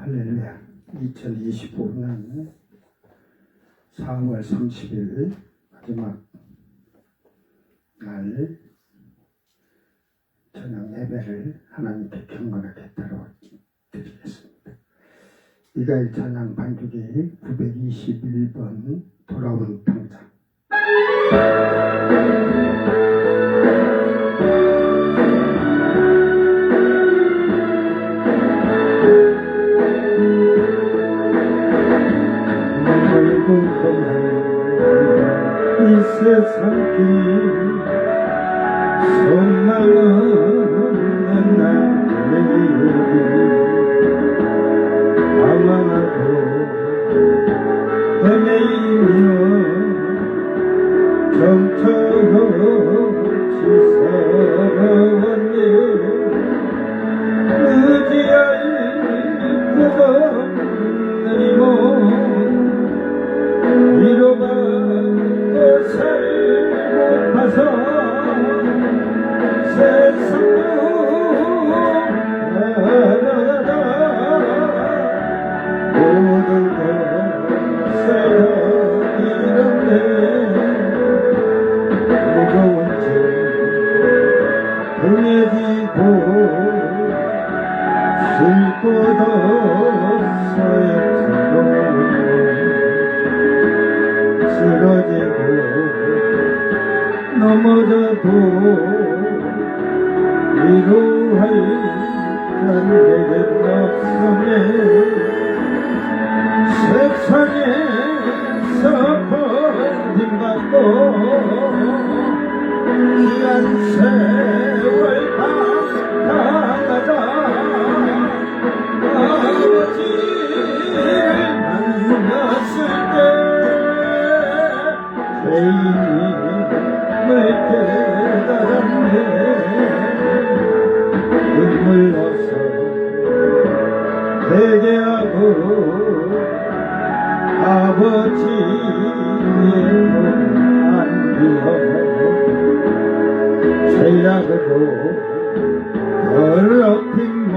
할렐루야. 2025년 4월 30일 마지막 날 저녁 예배를 하나님께 경건하게 따로 드리겠습니다. 이가일 찬양 반주기 921번 돌아온 당장. 이 세상 길 소망 없는 나의 여기 방황하고 헤매이며 정처없이 살아왔네. 의지할 곳 없는 이모 위로받고 살고파서 세상으로 나아가다 모든 것을 잃었네. 무거운 짐 등에 지고 쉴 곳 없어요. 쓰러지고 넘어져도 위로할 자에겐 없으네. 세상에서 버림받고 귀한 세월 방황하다 아버지를 만났을 때 죄인임을 깨달았네. 눈물 넣어서 회개하고 아버지의 품에 안기어 죄악으로 더럽힌 몸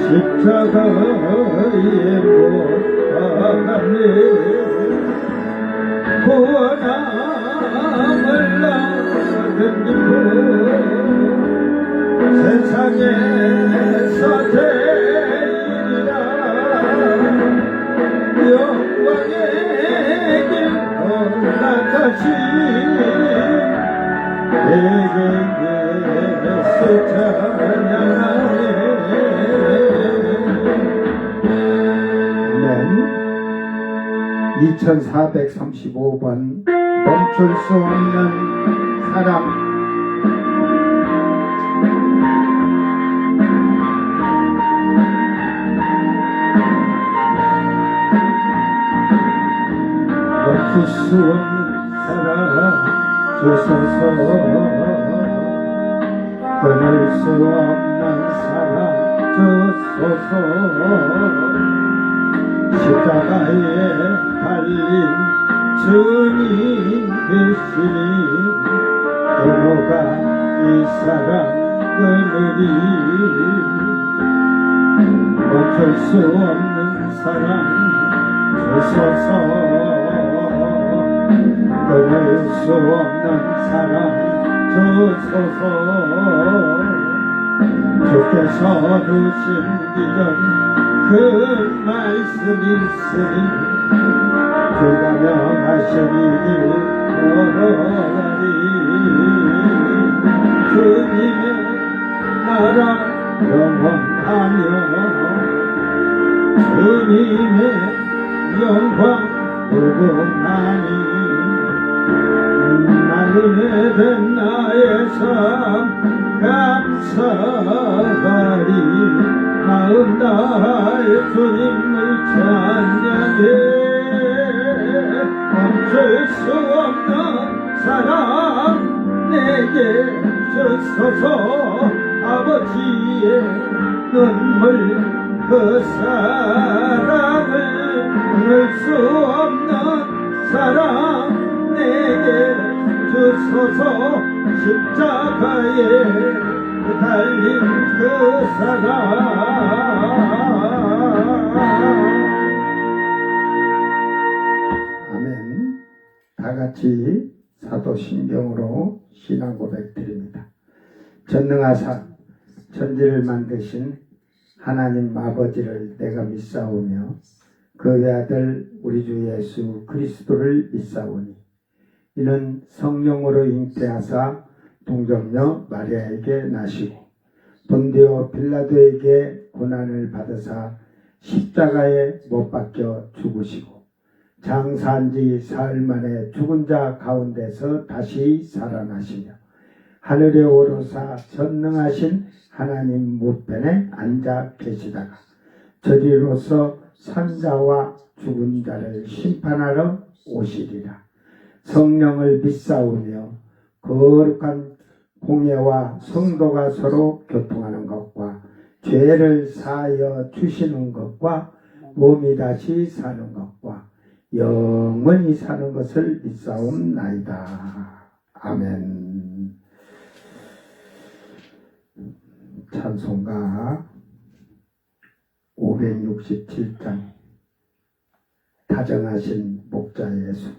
십자가에 못 박았네. 구원함을 나견디고 세상에서 제일이라 영광의 길 올라가신 내게서 찬양하네. 2435번 멈출 수 없는 사랑. 멈출 수 없는 사랑 주소서. 끊을 수 없는 사랑 주소서. 십자가에 달린 주님 계시니 누가 이 사랑 끊으리. 멈출 수 없는 사랑 주소서. 끊을 수 없는 사랑 주소서. 주께서 주신 비전 그 말씀이 있으니 주가 명하시니 걸어가리. 주님의 나라 영원하며 주님의 영광 무궁하니 나그네 된 나의 삶 감사하리. 마음 다하여 주님을 찬양해. 멈출 수 없는 사랑 내게 주소서. 아버지의 눈물 그 사랑을 끊을 수 없는 사랑 내게 주소서. 십자가에 달린 그 사랑. 아멘. 다 같이 사도신경으로 신앙 고백 드립니다. 전능하사 천지를 만드신 하나님 아버지를 내가 믿사오며 그 외아들 우리 주 예수 그리스도를 믿사오니 이는 성령으로 잉태하사 동정녀 마리아에게 나시고 본디오 빌라도에게 고난을 받으사 십자가에 못 박혀 죽으시고 장사한 지 사흘 만에 죽은 자 가운데서 다시 살아나시며 하늘에 오르사 전능하신 하나님 우편에 앉아 계시다가 저리로서 산자와 죽은 자를 심판하러 오시리라. 성령을 믿사오며 거룩한 공예와 성도가 서로 교통하는 것과 죄를 사하여 주시는 것과 몸이 다시 사는 것과 영원히 사는 것을 믿사옵나이다. 아멘. 찬송가 567장 다정하신 목자 예수.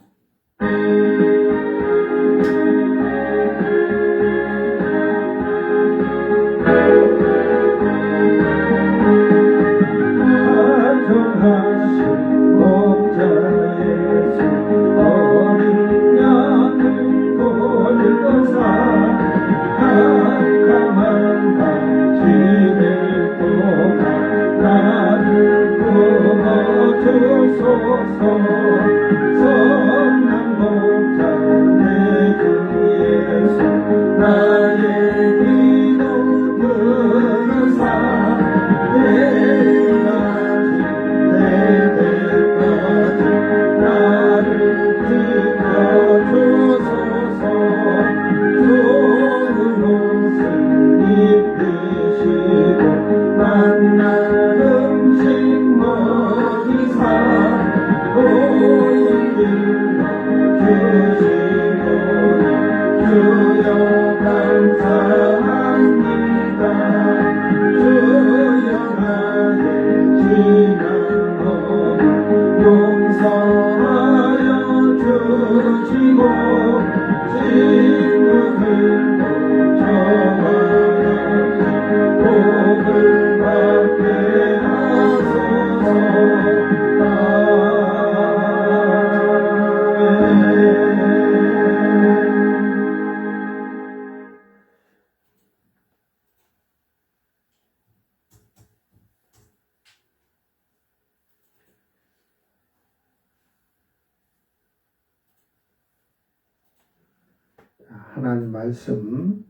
하나님 말씀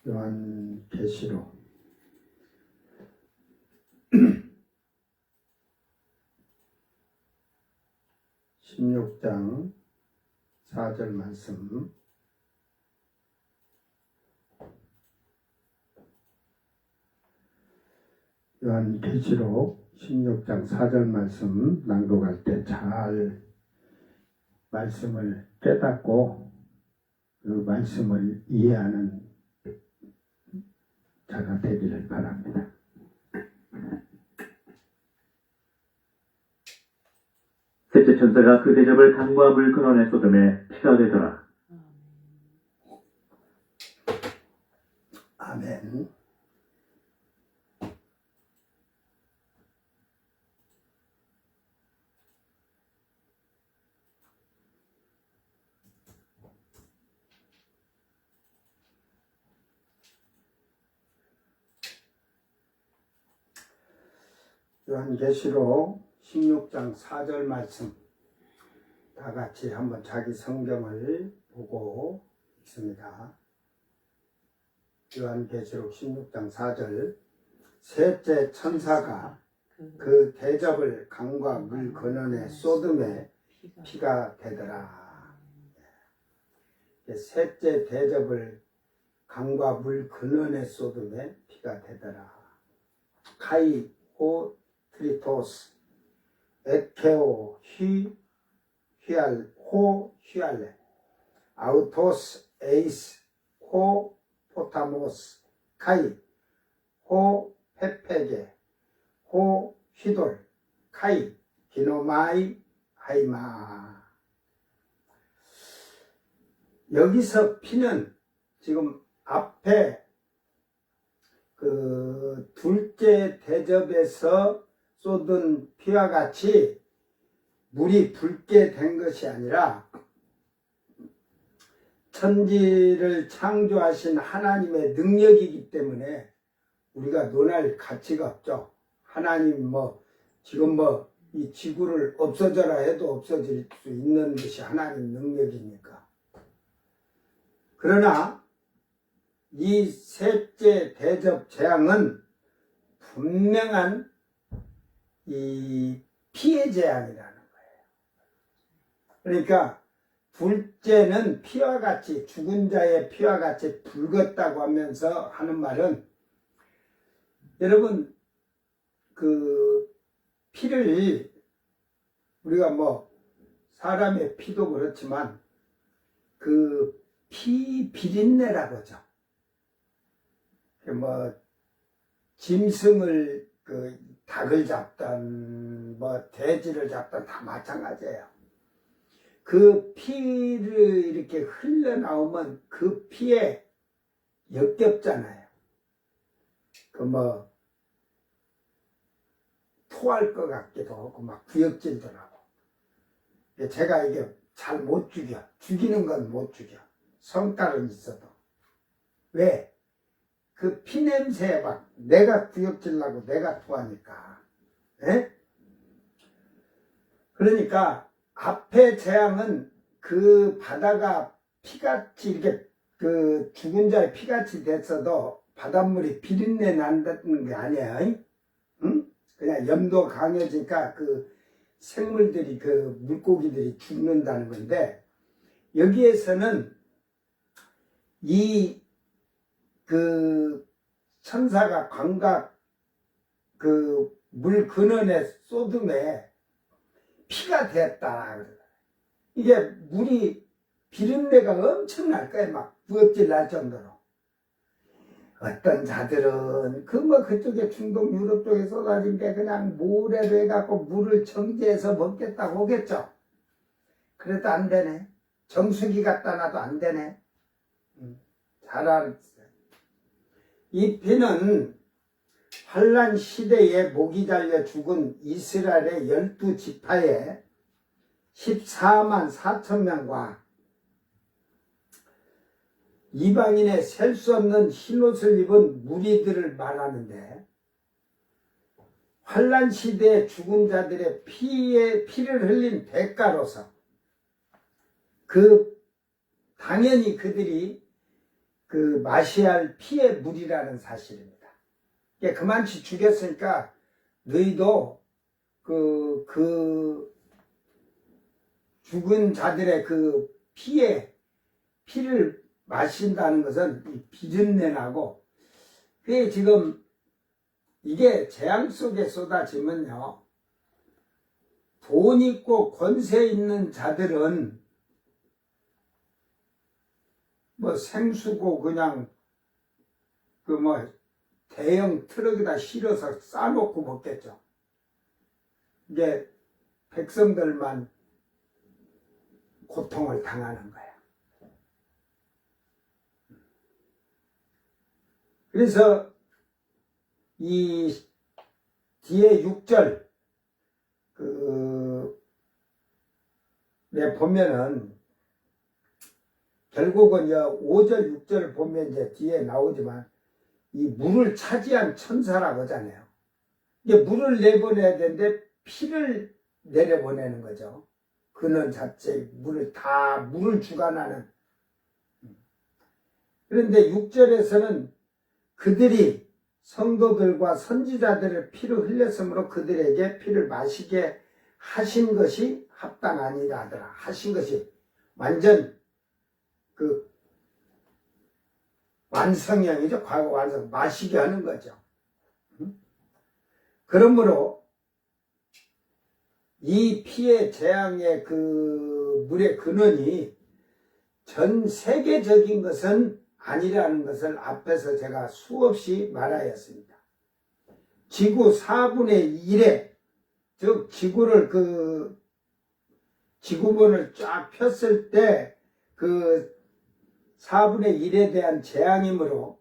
요한계시록 16장 4절 말씀. 요한계시록 16장 4절 말씀 낭독할 때 잘 말씀을 깨닫고 그 말씀을 이해하는 자가 되기를 바랍니다. 셋째 천사가 그 대접을 강과 물 근원에 쏟음에 피가 되더라. 아멘. 요한계시록 16장 4절 말씀 다 같이 한번 자기 성경을 보고 읽습니다. 요한계시록 16장 4절 셋째 천사가 그 대접을 강과 물 근원에 쏟음에 피가 되더라. 셋째 대접을 강과 물 근원에 쏟음에 피가 되더라. 카이오 트리토스 에케오 휘알 호 휘알레 아우토스 에이스 호 포타모스, 카이, 호, 페페게, 호, 휘돌, 카이, 기노마이, 하이마. 여기서 피는 지금 앞에 그 둘째 대접에서 쏟은 피와 같이 물이 붉게 된 것이 아니라 천지를 창조하신 하나님의 능력이기 때문에 우리가 논할 가치가 없죠. 하나님 지금 이 지구를 없어져라 해도 없어질 수 있는 것이 하나님 능력이니까. 그러나 이 셋째 대접 재앙은 분명한 이 피해 재앙이라는 거예요. 그러니까 둘째는 피와 같이, 죽은 자의 피와 같이 붉었다고 하면서 하는 말은, 여러분 그 피를 우리가 사람의 피도 그렇지만 그 피 비린내라고 하죠. 짐승을 닭을 잡던 돼지를 잡던 다 마찬가지예요. 그 피를 이렇게 흘러나오면 그 피에 역겹잖아요. 토할 것 같기도 하고 구역질도 하고. 제가 이게 잘 못 죽여. 죽이는 건 못 죽여. 성깔은 있어도. 왜? 그 피냄새에 내가 구역질나고 내가 토하니까. 에? 그러니까 앞에 재앙은 그 바다가 피같이 이렇게 그 죽은 자의 피같이 됐어도 바닷물이 비린내 난다는 게 아니에요. 응? 그냥 염도가 강해지니까 그 생물들이, 그 물고기들이 죽는다는 건데, 여기에서는 그 천사가 광각 그 물 근원에 쏟음에 피가 됐다. 이게 물이 비린내가 엄청날 거예요. 부엌질 날 정도로. 어떤 자들은 그쪽에 중동 유럽 쪽에 쏟아진 게 그냥 모래로 해갖고 물을 정제해서 먹겠다고 오겠죠. 그래도 안 되네. 정수기 갖다 놔도 안 되네. 잘 알았어요. 이 피는 환란 시대에 목이 잘려 죽은 이스라엘의 12지파의 14만 4천 명과 이방인의 셀 수 없는 흰옷을 입은 무리들을 말하는데, 환란 시대에 죽은 자들의 피를 흘린 대가로서 당연히 그들이 마셔야 할 피의 물이라는 사실입니다. 그만치 죽였으니까 너희도 죽은 자들의 피를 마신다는 것은 비린내 나고, 그게 지금 이게 재앙 속에 쏟아지면요, 돈 있고 권세 있는 자들은 생수고 그냥 대형 트럭에다 실어서 싸놓고 먹겠죠. 이게 백성들만 고통을 당하는 거야. 그래서 이 뒤에 6절 보면은 결국은 5절 6절을 보면 이제 뒤에 나오지만 이 물을 차지한 천사라고 하잖아요. 이게 물을 내보내야 되는데 피를 내려보내는 거죠. 근원 자체 물을 주관하는. 그런데 6절에서는 그들이 성도들과 선지자들의 피를 흘렸으므로 그들에게 피를 마시게 하신 것이 합당하니라 하더라. 하신 것이 완전 완성형이죠. 과거 완성. 마시게 하는 거죠. 그러므로 이 피의 재앙의 물의 근원이 전 세계적인 것은 아니라는 것을 앞에서 제가 수없이 말하였습니다. 지구 4분의 1에, 즉 지구를 지구본을 쫙 폈을 때 그 4분의 1에 대한 재앙이므로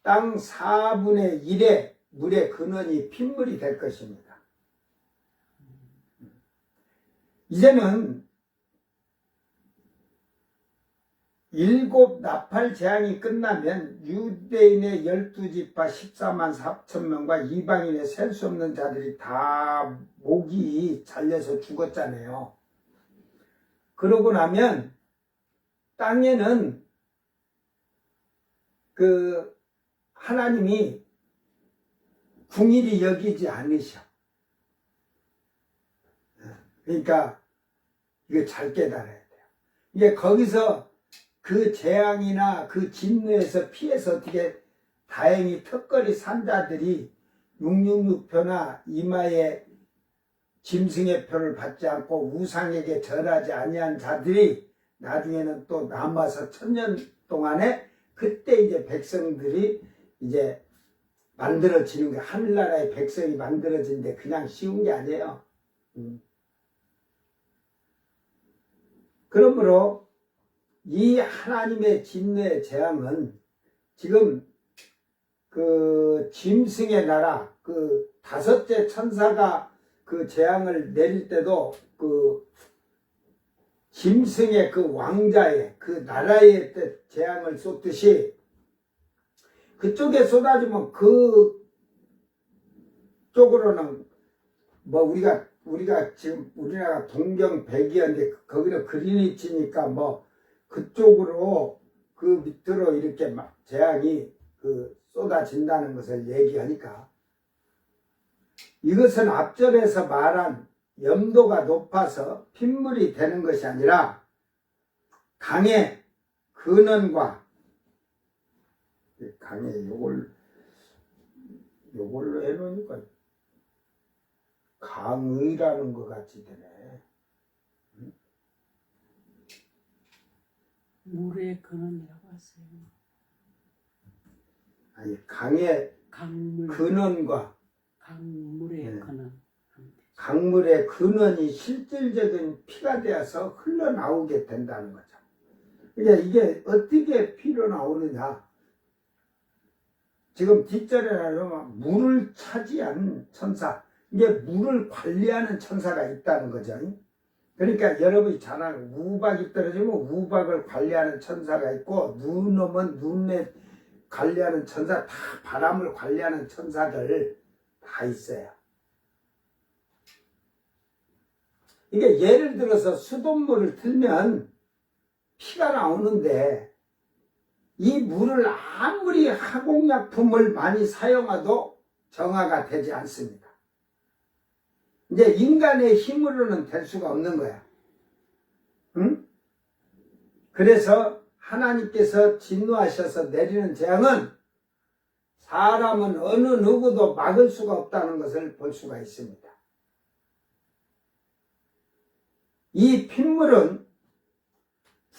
땅 4분의 1의 물의 근원이 핏물이 될 것입니다. 이제는 7 나팔 재앙이 끝나면 유대인의 12지파 14만 4천 명과 이방인의 셀 수 없는 자들이 다 목이 잘려서 죽었잖아요. 그러고 나면 땅에는 하나님이 궁일이 여기지 않으셔. 그러니까 이거 잘 깨달아야 돼요. 이게 거기서 그 재앙이나 그 진노에서 피해서 어떻게 다행히 턱걸이 산 자들이 666표나 이마에 짐승의 표를 받지 않고 우상에게 절하지 아니한 자들이 나중에는 또 남아서 1000년 동안에 그때 이제 백성들이 이제 만들어지는 게 하늘나라의 백성이 만들어지는데 그냥 쉬운 게 아니에요. 그러므로 이 하나님의 진노의 재앙은 지금 그 짐승의 나라 그 5째 천사가 그 재앙을 내릴 때도 그 짐승의 그 왕자의 그 나라의 재앙을 쏟듯이 그쪽에 쏟아지면 그 쪽으로는 뭐 우리가 지금 우리나라 동경 백이었는데 거기는 그리니치니까 뭐 그쪽으로 그 밑으로 이렇게 막 재앙이 쏟아진다는 것을 얘기하니까 이것은 앞절에서 말한 염도가 높아서 핏물이 되는 것이 아니라 강의 근원과 강의 요걸로 해놓으니까 강의라는 것 같이 되네. 물의 근원이라고 하세요. 아니 강의 강물, 근원과 강물의 근원. 강물의 근원이 실질적인 피가 되어서 흘러나오게 된다는 거죠. 그러니까 이게 어떻게 피로 나오느냐. 지금 뒷절에 나오면 물을 차지한 천사, 이게 물을 관리하는 천사가 있다는 거죠. 그러니까 여러분이 잘 아는 우박이 떨어지면 우박을 관리하는 천사가 있고 눈 오면 눈에 관리하는 천사, 다 바람을 관리하는 천사들 다 있어요. 이게 예를 들어서 수돗물을 틀면 피가 나오는데 이 물을 아무리 화공약품을 많이 사용해도 정화가 되지 않습니다. 이제 인간의 힘으로는 될 수가 없는 거야. 응? 그래서 하나님께서 진노하셔서 내리는 재앙은 사람은 어느 누구도 막을 수가 없다는 것을 볼 수가 있습니다. 이 핏물은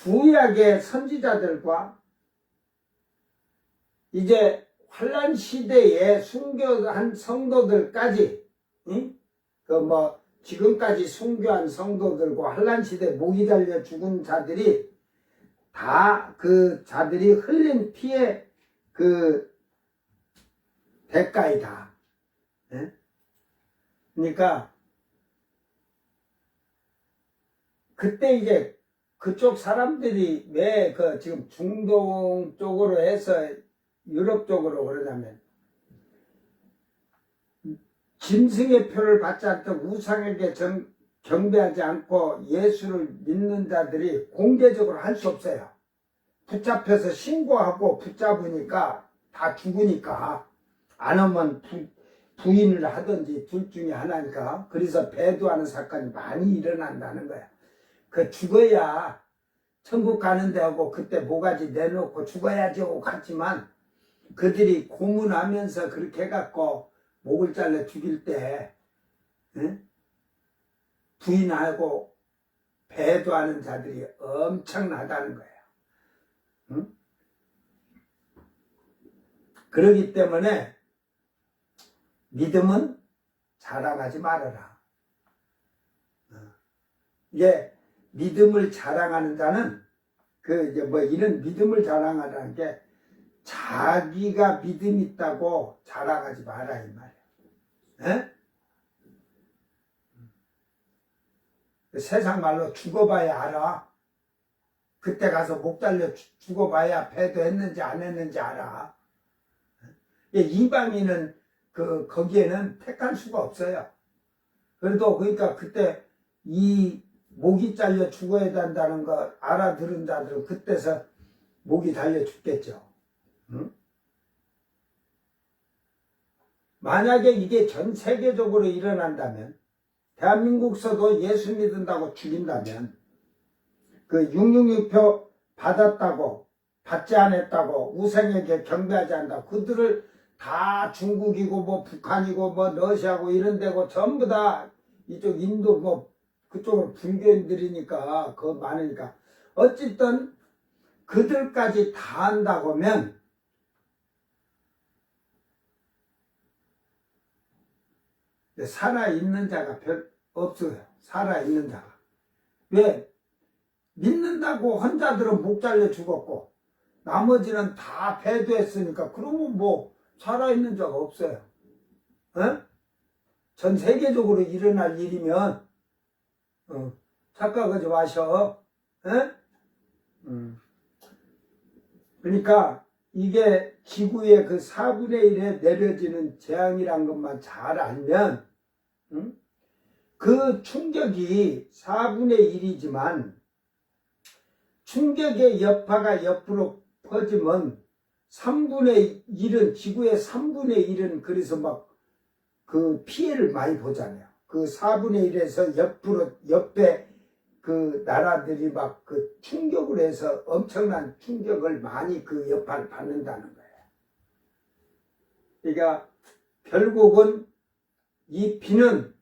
구약의 선지자들과 이제 환란 시대에 순교한 성도들까지, 지금까지 순교한 성도들과 환란 시대 목이 달려 죽은 자들이 다 그 자들이 흘린 피의 그 대가이다. 그러니까 그때 이제 그쪽 사람들이 왜 지금 중동 쪽으로 해서 유럽 쪽으로 그러냐면 짐승의 표를 받지 않던 우상에게 경배하지 않고 예수를 믿는 자들이 공개적으로 할 수 없어요. 붙잡혀서 신고하고 붙잡으니까 다 죽으니까 안 하면 부인을 하든지 둘 중에 하나니까. 그래서 배도하는 사건이 많이 일어난다는 거야. 죽어야 천국 가는데 하고 그때 모가지 내놓고 죽어야지 하고 갔지만 그들이 고문하면서 그렇게 해갖고 목을 잘라 죽일 때 부인하고 배도하는 자들이 엄청나다는 거예요. 그러기 때문에 믿음은 자랑하지 말아라. 이게 믿음을 자랑하는 자는 이제 이런 믿음을 자랑하라는 게 자기가 믿음 있다고 자랑하지 마라 이 말이야. 에? 세상 말로 죽어봐야 알아. 그때 가서 목 잘려 죽어봐야 배도했는지 안 했는지 알아. 이방인은 거기에는 택할 수가 없어요. 그래도 그러니까 그때 이 목이 잘려 죽어야 된다는 거 알아들은 자들은 그때서 목이 달려 죽겠죠. 응? 만약에 이게 전 세계적으로 일어난다면, 대한민국서도 예수 믿는다고 죽인다면, 그 666표 받았다고, 받지 않았다고, 우생에게 경배하지 않는다고, 그들을 다 중국이고, 북한이고, 러시아고 이런 데고, 전부 다 이쪽 인도, 그쪽으로 불교인들이니까, 그거 많으니까. 어쨌든, 그들까지 다 한다고 하면, 살아있는 자가 별 없어요. 살아있는 자가. 왜? 믿는다고 혼자들은 목 잘려 죽었고 나머지는 다 배도했으니까 그러면 살아있는 자가 없어요. 전 세계적으로 일어날 일이면 착각하지 마셔. 그러니까 이게 지구의 그 4분의 1에 내려지는 재앙이란 것만 잘 알면 그 충격이 4분의 1이지만 충격의 여파가 옆으로 퍼지면 3분의 1은 지구의 3분의 1은 그래서 그 피해를 많이 보잖아요. 그 4분의 1에서 옆에 그 나라들이 그 충격을 해서 엄청난 충격을 많이 그 여파를 받는다는 거예요. 그러니까 결국은 이 비는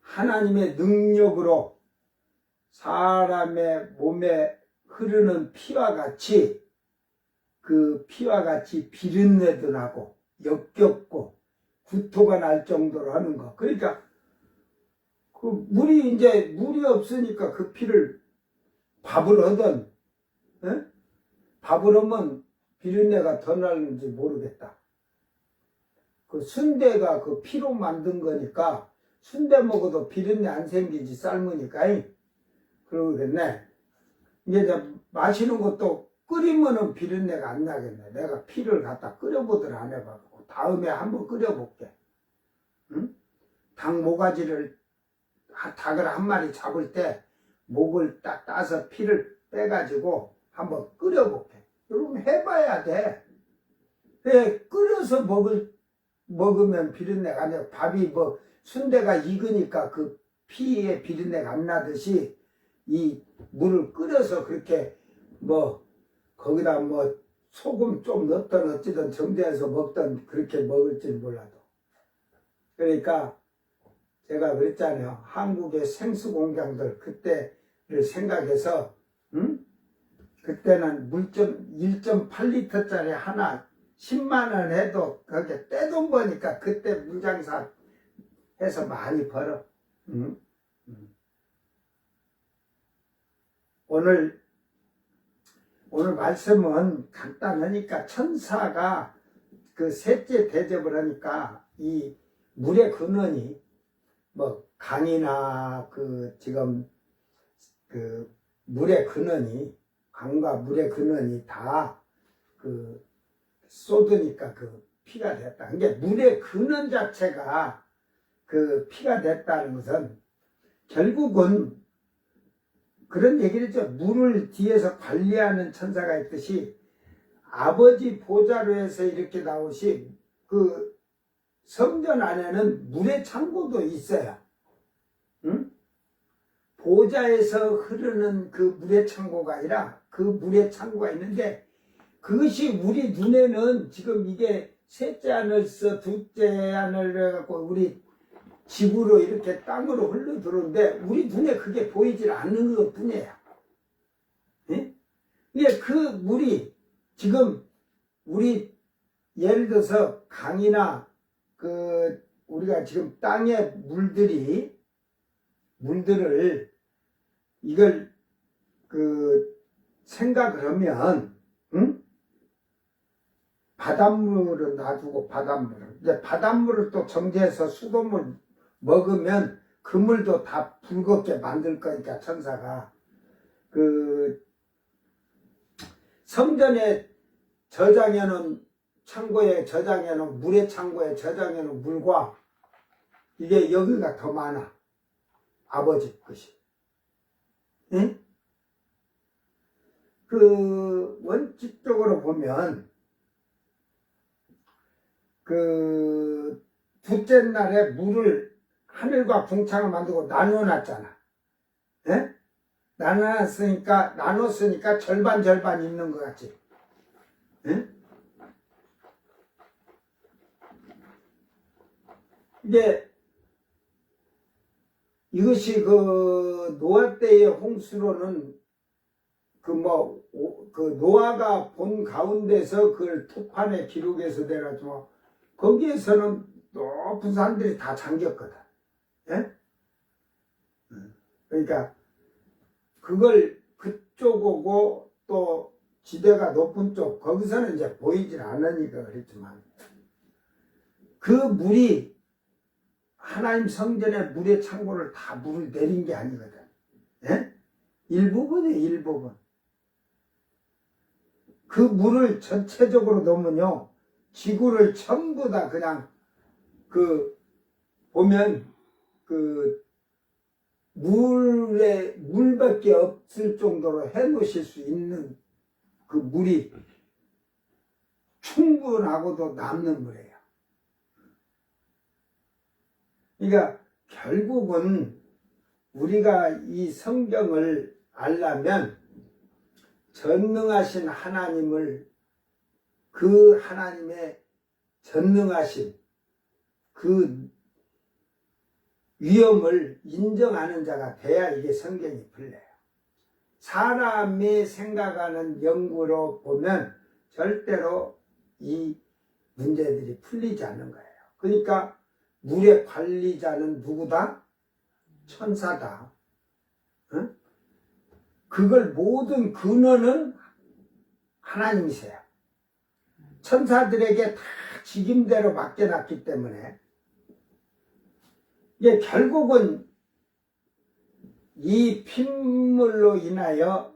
하나님의 능력으로 사람의 몸에 흐르는 피와 같이 비린내도 나고 역겹고 구토가 날 정도로 하는 거. 그러니까 물이 없으니까 그 피를 밥을 하든 밥을 하면 비린내가 더 나는지 모르겠다. 그 순대가 그 피로 만든 거니까 순대 먹어도 비린내 안 생기지 삶으니까. 그러겠네. 이제 마시는 것도 끓이면은 비린내가 안 나겠네. 내가 피를 갖다 끓여보들 안 해봐갖고 다음에 한번 끓여볼게. 응? 닭을 한 마리 잡을 때 목을 딱 따서 피를 빼가지고 한번 끓여볼게. 여러분 해봐야 돼. 끓여서 먹으면 비린내가 안 나요. 밥이 순대가 익으니까 그 피에 비린내가 안 나듯이 이 물을 끓여서 그렇게 거기다 소금 좀 넣든 어찌든 정제해서 먹든 그렇게 먹을지 몰라도. 그러니까 제가 그랬잖아요. 한국의 생수 공장들 그때를 생각해서 그때는 물좀 1.8리터짜리 하나 10만 원 해도 그렇게 떼돈 버니까 그때 물장사 해서 많이 벌어. 오늘 말씀은 간단하니까 천사가 그 셋째 대접을 하니까 이 물의 근원이 강이나 지금 물의 근원이 강과 물의 근원이 다 쏟으니까 피가 됐다. 그러니까 물의 근원 자체가 피가 됐다는 것은 결국은 그런 얘기를 했죠. 물을 뒤에서 관리하는 천사가 있듯이 아버지 보좌로 해서 이렇게 나오시 성전 안에는 물의 창고도 있어요. 보좌에서 흐르는 그 물의 창고가 아니라 그 물의 창고가 있는데 그것이 우리 눈에는 지금 이게 셋째 하늘서 둘째 하늘 해갖고 우리 집으로 이렇게 땅으로 흘러 들어오는데 우리 눈에 그게 보이질 않는 것 뿐이에요. 예? 근데 그 물이 지금 우리 예를 들어서 강이나 우리가 지금 땅의 물들을 이걸 생각을 하면, 응? 바닷물은 놔두고 이제 바닷물을 또 정제해서 수돗물 먹으면 그 물도 다 붉게 만들 거니까 천사가 성전에 저장해놓은 창고에 저장해놓은 물의 창고에 저장해놓은 물과 이게 여기가 더 많아. 아버지 것이. 응? 원칙적으로 보면 둘째 날에 물을 하늘과 궁창을 만들고 나눠놨잖아. 예? 나눴으니까 절반 있는 것 같지. 예? 이것이 노아 때의 홍수로는 노아가 본 가운데서 그걸 투판의 기록에서 내가지고 거기에서는 높은 산들이 다 잠겼거든. 예? 그러니까 그걸 그쪽하고 또 지대가 높은 쪽 거기서는 이제 보이질 않으니까 그랬지만 그 물이 하나님 성전의 물의 창고를 다 물을 내린 게 아니거든. 예? 일부분이에요, 일부분. 그 물을 전체적으로 넣으면요, 지구를 전부 다 그냥, 보면, 물밖에 없을 정도로 해 놓으실 수 있는 그 물이 충분하고도 남는 물이에요. 그러니까 결국은 우리가 이 성경을 알려면 전능하신 하나님을 그 하나님의 전능하신 그 위엄을 인정하는 자가 돼야 이게 성경이 풀려요. 사람이 생각하는 연구로 보면 절대로 이 문제들이 풀리지 않는 거예요. 그러니까 물의 관리자는 누구다? 천사다. 응? 그걸 모든 근원은 하나님이세요. 천사들에게 다 직임대로 맡겨놨기 때문에 이게 결국은 이 핏물로 인하여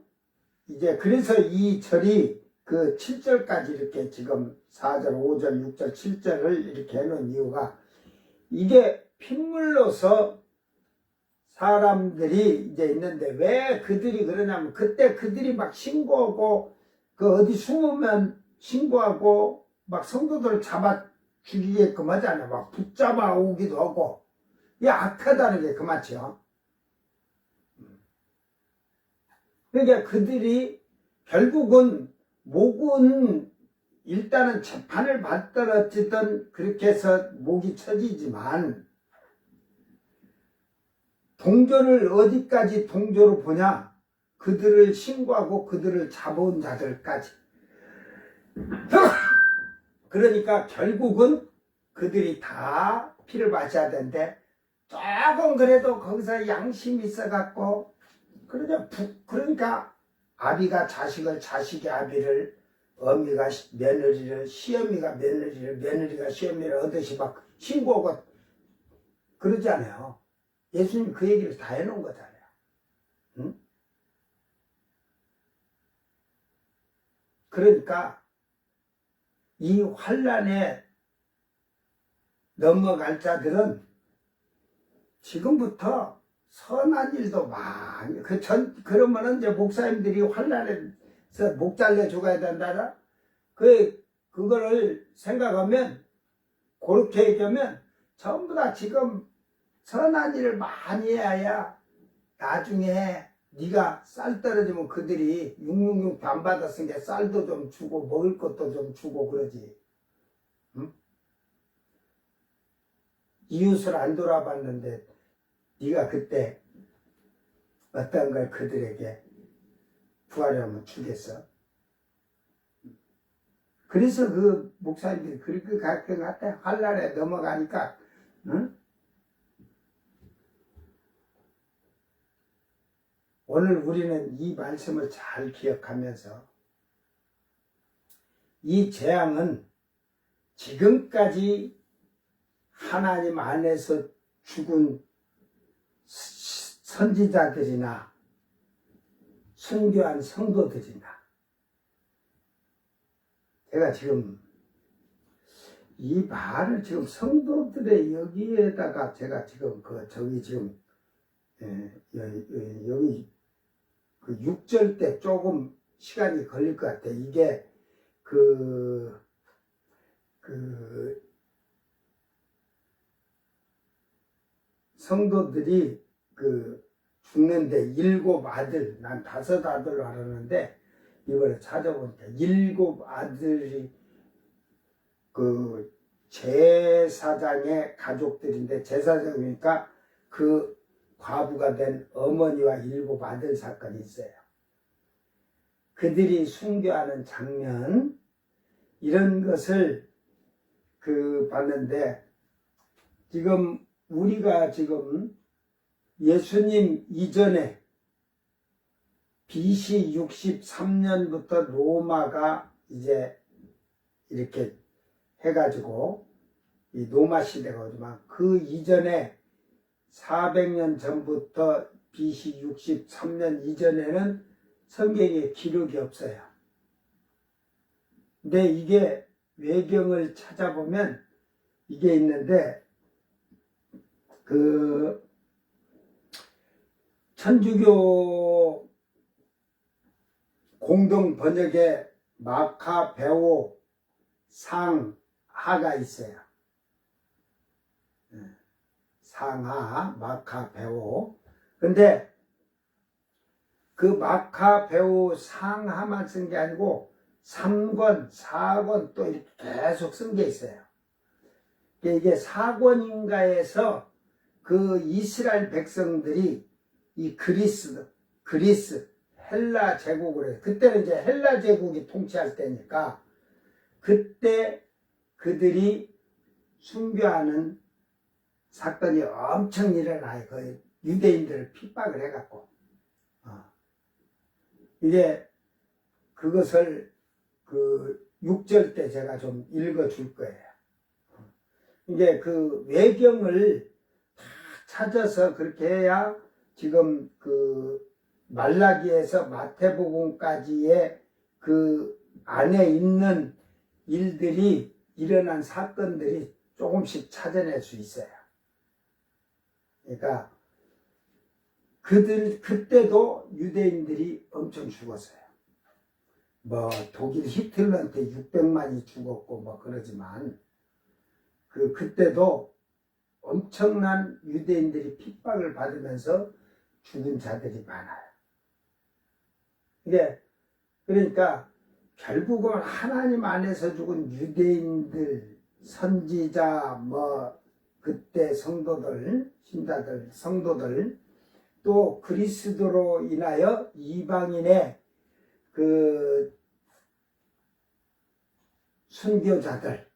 이제 그래서 이 절이 7절까지 이렇게 지금 4절, 5절, 6절, 7절을 이렇게 해놓은 이유가 이게 핏물로서 사람들이 이제 있는데 왜 그들이 그러냐면 그때 그들이 막 신고하고 어디 숨으면 신고하고 막 성도들을 잡아 죽이게끔 하잖아요. 막 붙잡아 오기도 하고 이게 악하다는 게 그맞죠. 그러니까 그들이 결국은 목은 일단은 재판을 받더라든 그렇게 해서 목이 쳐지지만 동조를 어디까지 동조로 보냐? 그들을 신고하고 그들을 잡아온 자들까지. 그러니까 결국은 그들이 다 피를 마셔야 되는데 조금 그래도 거기서 양심이 있어갖고 그러니까 아비가 자식을, 자식이 아비를, 어미가 며느리를, 시어미가 며느리를, 며느리가 시어미를 얻으시 막 신고하고 그러잖아요. 예수님 그 얘기를 다 해놓은 거잖아요. 응? 그러니까 이 환난에 넘어갈 자들은 지금부터 선한 일도 많이 그러면은 이제 목사님들이 환난에서 목 잘려 죽어야 된다라 그거를 생각하면 그렇게 얘기하면 전부 다 지금 선한 일을 많이 해야 나중에 네가 쌀 떨어지면 그들이 666 안 받았으니까 쌀도 좀 주고 먹을 것도 좀 주고 그러지. 응? 이웃을 안 돌아봤는데 네가 그때 어떤 걸 그들에게 구하려면 주겠어? 그래서 그 목사님들이 그렇게 갈것 같아. 한날에 넘어가니까, 응? 오늘 우리는 이 말씀을 잘 기억하면서 이 재앙은 지금까지 하나님 안에서 죽은 선지자들이나 순교한 성도들이나 제가 지금 이 말을 지금 성도들의 여기에다가 제가 지금 저기 지금 여기 그 6절 때 조금 시간이 걸릴 것 같아. 이게 성도들이 죽는데 7 아들, 난 5 아들로 알았는데 이번에 찾아보니까 7 아들이 제사장의 가족들인데 제사장이니까 그 과부가 된 어머니와 7 아들 사건이 있어요. 그들이 순교하는 장면 이런 것을 봤는데 지금 우리가 지금 예수님 이전에 BC 63년부터 로마가 이제 이렇게 해가지고 이 로마 시대가 오지만 그 이전에 400년 전부터 BC 63년 이전에는 성경에 기록이 없어요. 근데 이게 외경을 찾아보면 이게 있는데 천주교 공동 번역에 마카베오 상하가 있어요. 상하, 마카베오. 근데 그 마카베오 상하만 쓴 게 아니고 3권, 4권 또 이렇게 계속 쓴 게 있어요. 이게 4권인가에서 그 이스라엘 백성들이 이 그리스, 헬라 제국을 해요. 그때는 이제 헬라 제국이 통치할 때니까 그때 그들이 순교하는 사건이 엄청 일어나요. 그 유대인들을 핍박을 해갖고. 이게 그것을 6절 때 제가 좀 읽어줄 거예요. 이게 외경을 다 찾아서 그렇게 해야 지금 말라기에서 마태복음까지의 안에 있는 일들이 일어난 사건들이 조금씩 찾아낼 수 있어요. 그러니까 그때도 유대인들이 엄청 죽었어요. 독일 히틀러한테 600만이 죽었고 그러지만 그때도 엄청난 유대인들이 핍박을 받으면서 죽은 자들이 많아요. 이게 그러니까 결국은 하나님 안에서 죽은 유대인들, 선지자, 그때 성도들, 신자들, 성도들, 또 그리스도로 인하여 이방인의 순교자들,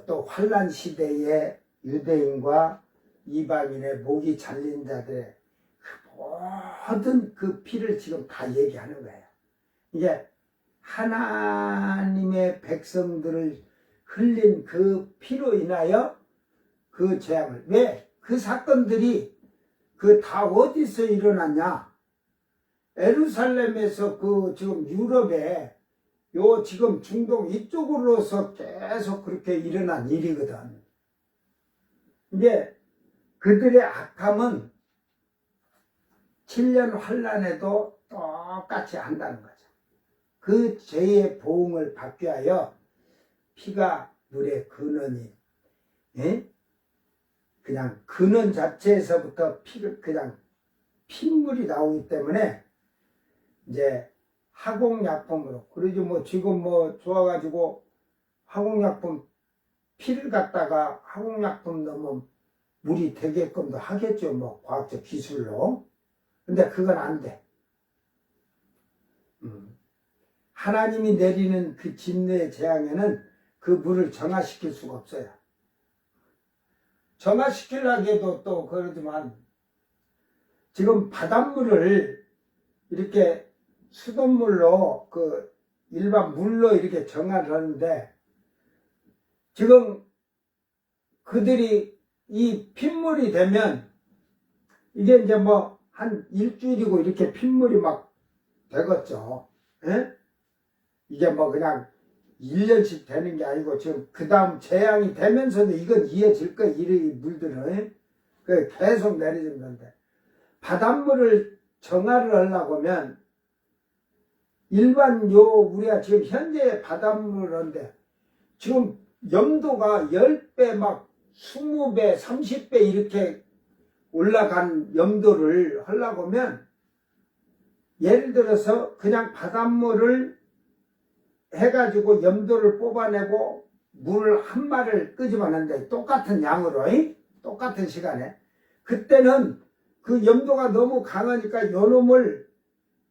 또 환란 시대의 유대인과 이방인의 목이 잘린 자들의 모든 피를 지금 다 얘기하는 거예요. 이게 하나님의 백성들을 흘린 피로 인하여 재앙을, 왜? 그 사건들이 다 어디서 일어났냐? 예루살렘에서 지금 유럽에 지금 중동 이쪽으로서 계속 그렇게 일어난 일이거든. 근데 그들의 악함은 7년 환란에도 똑같이 한다는 거죠. 그 죄의 보응을 받기 위하여 피가 물의 근원이, 그냥 근원 자체에서부터 그냥 핏물이 나오기 때문에 이제 화공약품으로, 그러지 지금 좋아가지고 화공약품 피를 갖다가 화공약품 넣으면 물이 되게끔도 하겠죠. 과학적 기술로. 근데 그건 안 돼. 하나님이 내리는 그 진노의 재앙에는 그 물을 정화시킬 수가 없어요. 정화시키려고 해도 또 그러지만 지금 바닷물을 이렇게 수돗물로 그 일반 물로 이렇게 정화를 하는데 지금 그들이 이 핏물이 되면 이게 이제 뭐 한 일주일이고 이렇게 핏물이 막 되겠죠. 예? 이게 뭐 그냥 1년씩 되는 게 아니고 지금 그 다음 재앙이 되면서도 이건 이어질 거예요. 이 물들은. 그 계속 내려진 건데. 바닷물을 정화를 하려고 하면 일반 우리가 지금 현재 바닷물인데 지금 염도가 10배 막 20배, 30배 이렇게 올라간 염도를 하려고 하면 예를 들어서 그냥 바닷물을 해가지고 염도를 뽑아내고 물 한 마리를 끄집어내는데 똑같은 양으로 똑같은 시간에 그때는 그 염도가 너무 강하니까 요놈을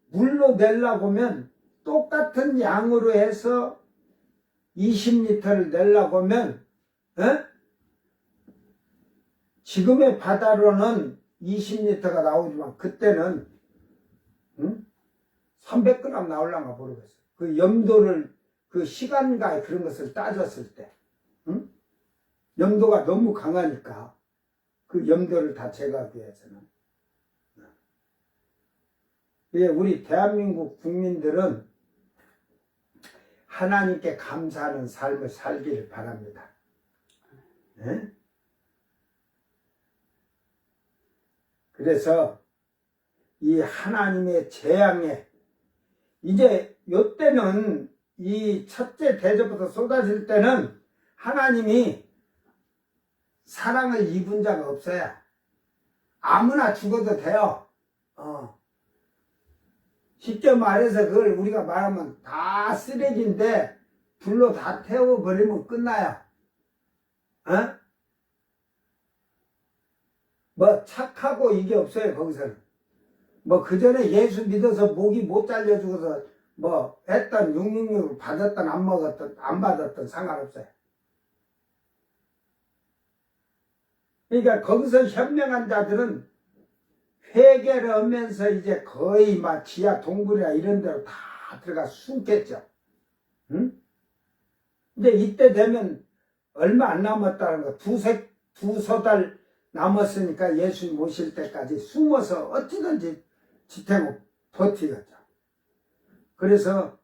물로 내려고 하면 똑같은 양으로 해서 20리터를 내려고 하면 지금의 바다로는 20리터가 나오지만 그때는 300g 나올란가 모르겠어요. 그 염도를 그 시간과 그런 것을 따졌을 때 염도가 너무 강하니까 그 염도를 다 제거하기 위해서는 우리 대한민국 국민들은 하나님께 감사하는 삶을 살기를 바랍니다. 네? 그래서 이 하나님의 재앙에 이제 요때는 이 첫째 대접부터 쏟아질 때는 하나님이 사랑을 입은 자가 없어요. 아무나 죽어도 돼요. 쉽게 말해서 그걸 우리가 말하면 다 쓰레기인데 불로 다 태워버리면 끝나요. 뭐 착하고 이게 없어요. 거기서는 뭐 그전에 예수 믿어서 목이 못 잘려 죽어서 뭐 했던 666을 받았던 안 먹었던 안 받았던 상관없어요. 그러니까 거기서 현명한 자들은 회개를 하면서 이제 거의 막 지하 동굴이나 이런 데로 다 들어가 숨겠죠. 응? 근데 이때 되면 얼마 안 남았다는 거, 두서 달 남았으니까 예수 모실 때까지 숨어서 어찌든지 지탱고 버티겠죠. 그래서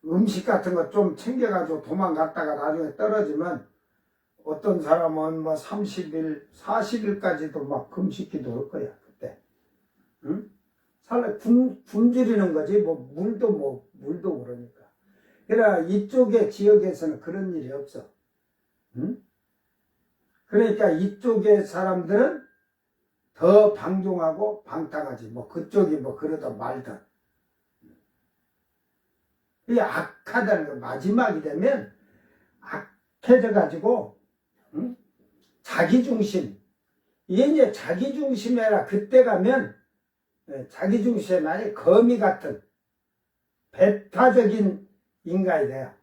음식 같은 거 좀 챙겨가지고 도망갔다가 나중에 떨어지면 어떤 사람은 뭐 30일, 40일까지도 막 금식기도 할 거야, 그때. 응? 살라 굶주리는 거지, 물도 그러니까. 그러나 이쪽의 지역에서는 그런 일이 없어. 응? 그러니까 이쪽의 사람들은 더 방종하고 방탕하지. 뭐 그쪽이 뭐 그러다 말든. 이 악하다는 거 마지막이 되면 악해져 가지고 자기중심. 이게 이제 자기중심이라 그때 가면 자기중심이 아니 거미 같은 배타적인 인간이 돼요.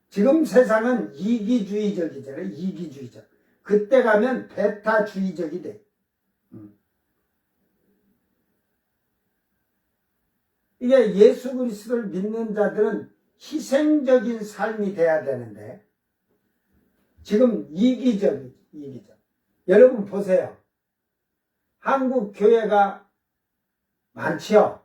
지금 세상은 이기주의적이잖아요. 이기주의적. 그때 가면 배타주의적이 돼. 이게 예수 그리스도를 믿는 자들은 희생적인 삶이 돼야 되는데 지금 이기적. 여러분 보세요. 한국 교회가 많지요.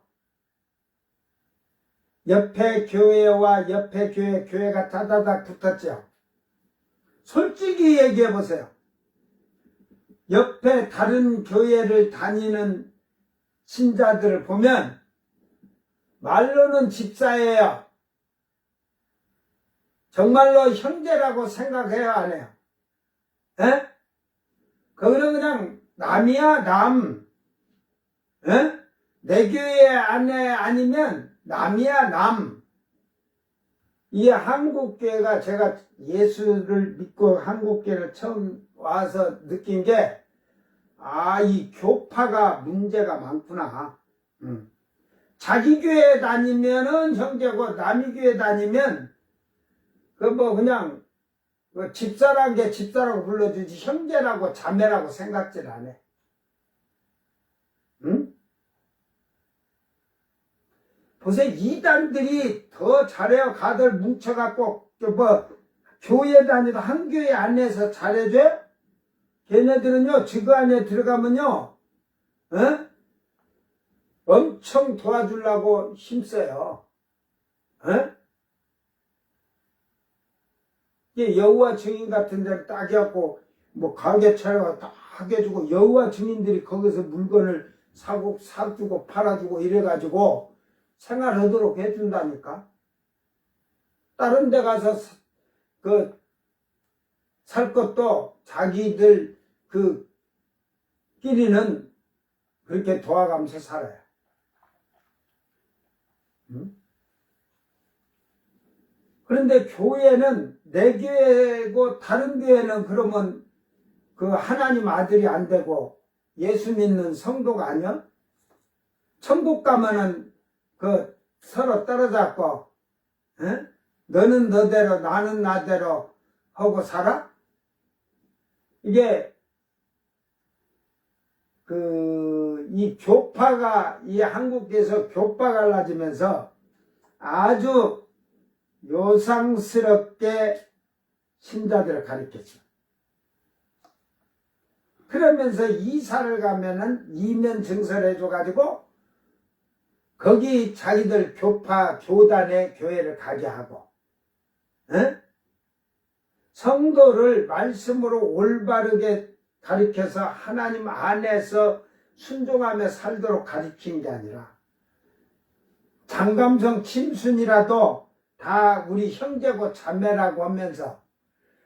옆에 교회와 옆에 교회가 다다닥 붙었죠. 솔직히 얘기해 보세요. 옆에 다른 교회를 다니는 신자들을 보면 말로는 집사예요. 정말로 형제라고 생각해요, 안 해요? 에? 거기는 그냥 남이야, 남. 에? 내 교회 안에 아니면 남이야, 남. 이 한국교회가 제가 예수를 믿고 한국교회를 처음 와서 느낀 게, 이 교파가 문제가 많구나. 자기 교회 다니면은 형제고 남이 교회 다니면 그 뭐 그냥 그 집사란 게 집사라고 불러주지 형제라고 자매라고 생각질 안 해. 응? 보세요. 이단들이 더 잘해요. 가들 뭉쳐갖고 뭐 교회 다니도 한 교회 안에서 잘해줘요? 걔네들은요 그 안에 들어가면요 어? 엄청 도와주려고 힘써요. 어? 이게 여호와 증인 같은 데를 딱 해갖고 뭐 가게 차려가 딱 해주고 여호와 증인들이 거기서 물건을 사주고 팔아주고 이래가지고 생활하도록 해준다니까. 다른 데 가서 살 것도 자기들 끼리는 그렇게 도와가면서 살아요. 응? 그런데 교회는 내 교회고 다른 교회는 그러면 그 하나님 아들이 안 되고 예수 믿는 성도가 아니야? 천국 가면은 그 서로 떨어졌고 에? 너는 너대로 나는 나대로 하고 살아? 이게 이 교파가 이 한국에서 교파 갈라지면서 아주 요상스럽게 신자들을 가르쳤죠. 그러면서 이사를 가면은 이면 증설해줘가지고 거기 자기들 교파 교단에 교회를 가게 하고 에? 성도를 말씀으로 올바르게 가르쳐서 하나님 안에서 순종하며 살도록 가르친 게 아니라 장감성 침순이라도 다 우리 형제고 자매라고 하면서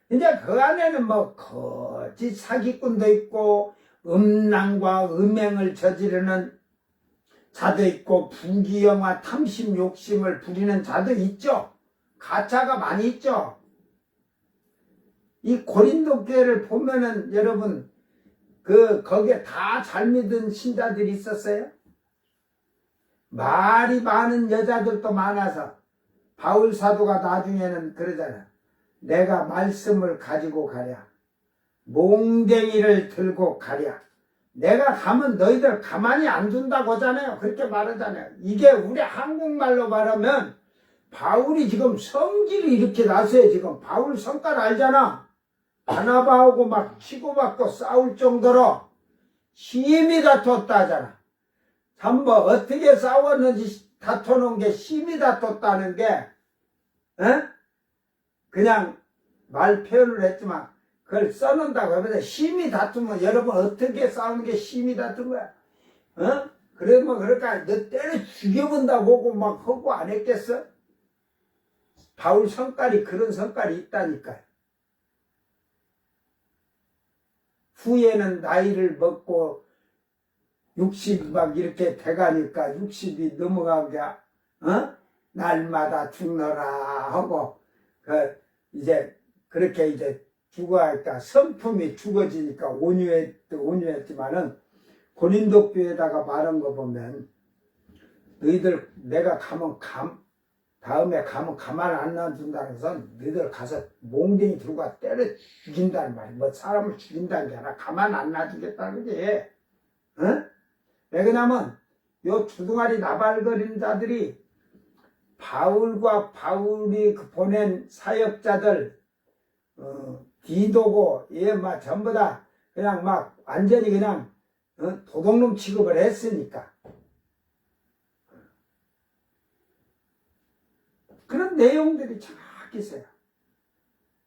이제 그 안에는 뭐 거짓 사기꾼도 있고 음란과 음행을 저지르는 자도 있고 부귀영화 탐심 욕심을 부리는 자도 있죠. 가짜가 많이 있죠. 이 고린도 교회를 보면은 여러분 거기에 다 잘 믿은 신자들이 있었어요. 말이 많은 여자들도 많아서 바울 사도가 나중에는 그러잖아. 내가 말씀을 가지고 가랴. 몽댕이를 들고 가랴. 내가 가면 너희들 가만히 안 둔다고 하잖아요. 그렇게 말하잖아요. 이게 우리 한국말로 말하면 바울이 지금 성질이 이렇게 나서요. 지금 바울 성깔 알잖아. 바나바하고 막 치고받고 싸울 정도로 심히 다퉜다 하잖아. 전부 어떻게 싸웠는지 다투는 게 심히 다퉜다는 게 그냥 말 표현을 했지만 그걸 써놓는다고 하면서 심히 다투면 여러분 어떻게 싸우는 게 심히 다툰 거야? 그러면 그럴까 너 때려 죽여본다고 하고 막 하고 안 했겠어? 바울 성깔이 그런 성깔이 있다니까요. 후에는 나이를 먹고 60 막 이렇게 돼가니까 60이 넘어간 게 날마다 죽노라 하고 이제 그렇게 이제 죽어가니까 성품이 죽어지니까 온유했지만은 고린도 교회에다가 말한 거 보면 너희들 내가 다음에 가면 가만 안 놔둔다는 것은 너희들 가서 몽댕이 들고 때려 죽인다는 말이야. 뭐 사람을 죽인다는 게 아니라 가만 안 놔두겠다는 거지. 왜 그러냐면 요 주둥아리 나발거리는 자들이 바울과 바울이 보낸 사역자들 디도고 막 전부 다 그냥 막 완전히 그냥 도둑놈 취급을 했으니까 그런 내용들이 정확히 있어요.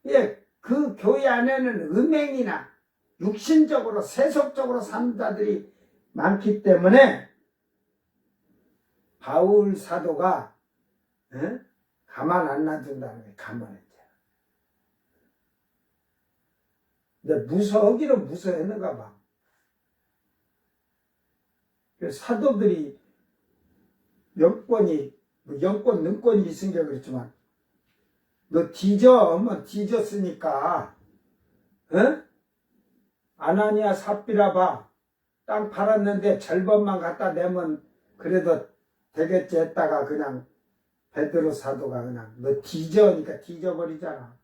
예, 그 교회 안에는 음행이나 육신적으로 세속적으로 사는 자들이 많기 때문에 바울 사도가 가만 안 놔둔다는 게 가만했죠. 근데 무서워하기는 무서워했는가 봐. 사도들이 영권, 능권이 있으니까 그렇지만 너 뒤졌으니까 아나니아 삽비라봐 땅 팔았는데 절반만 갖다 내면 그래도 되겠지 했다가 그냥 베드로 사도가 그냥 너 뒤져니까 뒤져버리잖아.